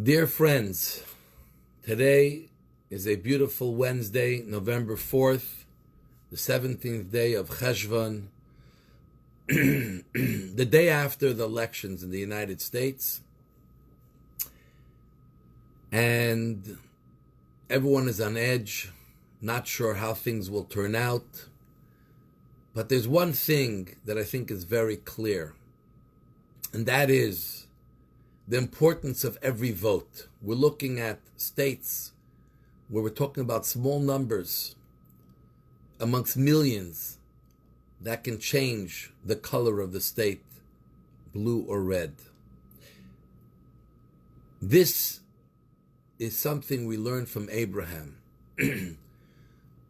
Dear friends, today is a beautiful Wednesday, November 4th, the 17th day of Cheshvan, the day after the elections in the United States. And everyone is on edge, not sure how things will turn out. But there's one thing that I think is very clear, and that is the importance of every vote. We're looking at states where we're talking about small numbers amongst millions that can change the color of the state, blue or red. This is something we learned from Abraham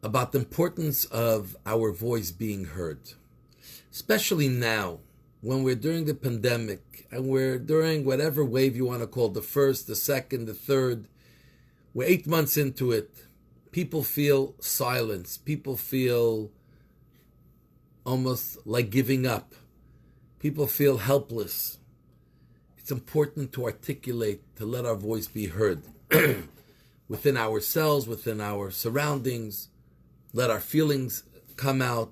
about the importance of our voice being heard, especially now when we're during the pandemic and we're during whatever wave you want to call it, the first, the second, the third. We're 8 months into it. People feel silence. People feel almost like giving up. People feel helpless. It's important to articulate, to let our voice be heard within ourselves, within our surroundings. Let our feelings come out.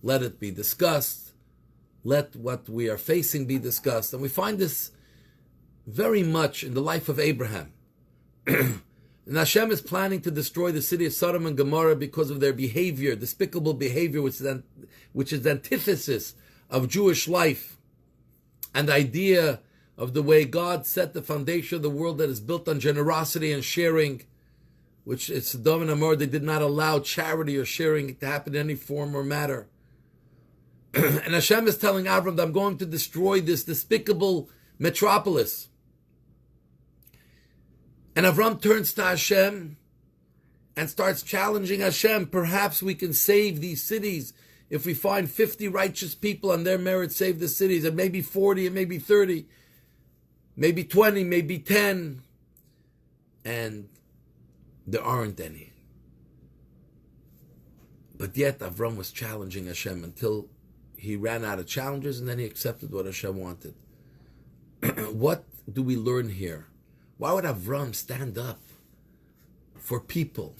Let it be discussed. Let what we are facing be discussed. And we find this very much in the life of Abraham. And Hashem is planning to destroy the city of Sodom and Gomorrah because of their behavior, despicable behavior, which is the antithesis of Jewish life and the idea of the way God set the foundation of the world that is built on generosity and sharing, which it's Sodom and Gomorrah, they did not allow charity or sharing to happen in any form or matter. And Hashem is telling Avram that I'm going to destroy this despicable metropolis. And Avram turns to Hashem and starts challenging Hashem. Perhaps we can save these cities if we find 50 righteous people on their merit save the cities, and maybe 40, and maybe 30, maybe 20, maybe 10. And there aren't any. But yet Avram was challenging Hashem until he ran out of challenges, and then he accepted what Hashem wanted. What do we learn here? Why would Avram stand up for people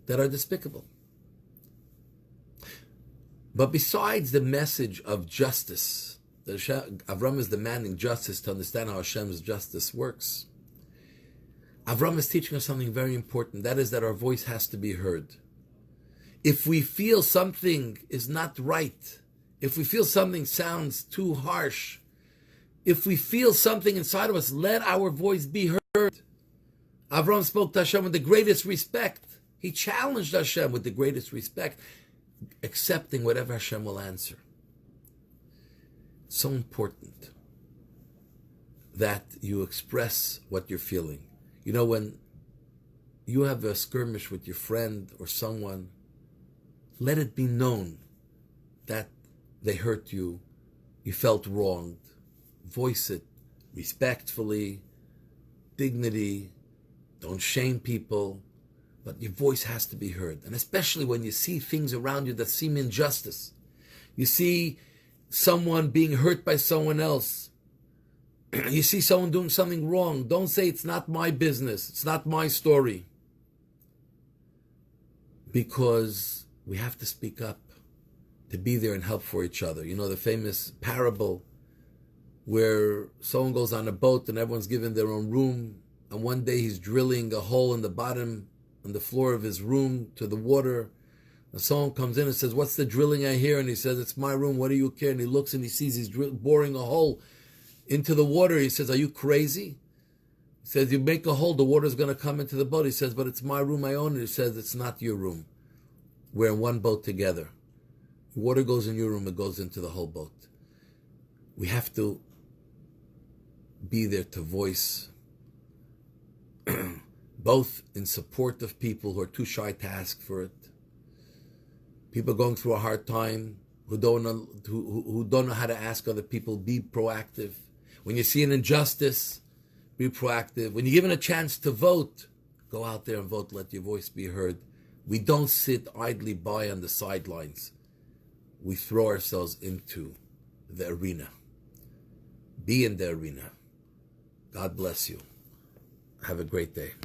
that are despicable? But besides the message of justice, that Avram is demanding justice to understand how Hashem's justice works. Avram is teaching us something very important. That is that our voice has to be heard. If we feel something is not right, if we feel something sounds too harsh, if we feel something inside of us, let our voice be heard. Avram spoke to Hashem with the greatest respect. He challenged Hashem with the greatest respect, accepting whatever Hashem will answer. So important that you express what you're feeling. You know, when you have a skirmish with your friend or someone, let it be known that they hurt you, you felt wronged. Voice it respectfully, dignity, don't shame people, but your voice has to be heard. And especially when you see things around you that seem injustice. You see someone being hurt by someone else. You see someone doing something wrong. Don't say it's not my business, it's not my story. Because we have to speak up, to be there and help for each other. You know the famous parable where someone goes on a boat and everyone's given their own room, and one day he's drilling a hole in the bottom, on the floor of his room to the water, and someone comes in and says, "What's the drilling I hear?" And he says, "It's my room, what do you care?" And he looks and he sees he's boring a hole into the water. He says, "Are you crazy?" He says, "You make a hole, the water's going to come into the boat." He says, "But it's my room, I own it." He says, "It's not your room. We're in one boat together. Water goes in your room, it goes into the whole boat." We have to be there to voice, both in support of people who are too shy to ask for it, people going through a hard time, who don't know how to ask other people. Be proactive. When you see an injustice, be proactive. When you're given a chance to vote, go out there and vote. Let your voice be heard. We don't sit idly by on the sidelines. We throw ourselves into the arena. Be in the arena. God bless you. Have a great day.